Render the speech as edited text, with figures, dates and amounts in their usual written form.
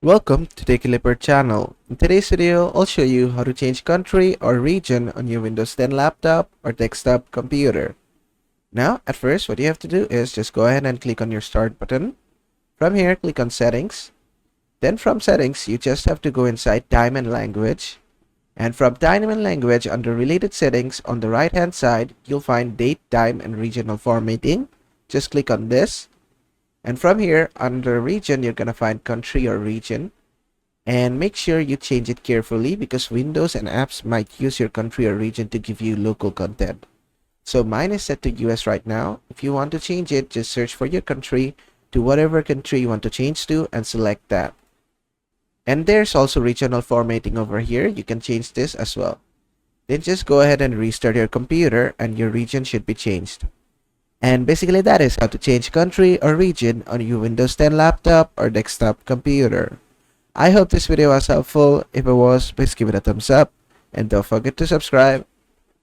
Welcome to the Clipper channel. In today's video, I'll show you how to change country or region on your Windows 10 laptop or desktop computer. Now, at first, what you have to do is just go ahead and click on your Start button. From here, click on Settings. Then from Settings, you just have to go inside Time and Language. And from Time and Language, under Related Settings, on the right-hand side, you'll find Date, Time, and Regional Formatting. Just click on this. And from here, under region, you're going to find country or region. And make sure you change it carefully because Windows and apps might use your country or region to give you local content. So mine is set to US right now. If you want to change it, just search for your country to whatever country you want to change to and select that. And there's also regional formatting over here. You can change this as well. Then just go ahead and restart your computer and your region should be changed. And basically that is how to change country or region on your Windows 10 laptop or desktop computer. I hope this video was helpful. If it was, please give it a thumbs up and don't forget to subscribe.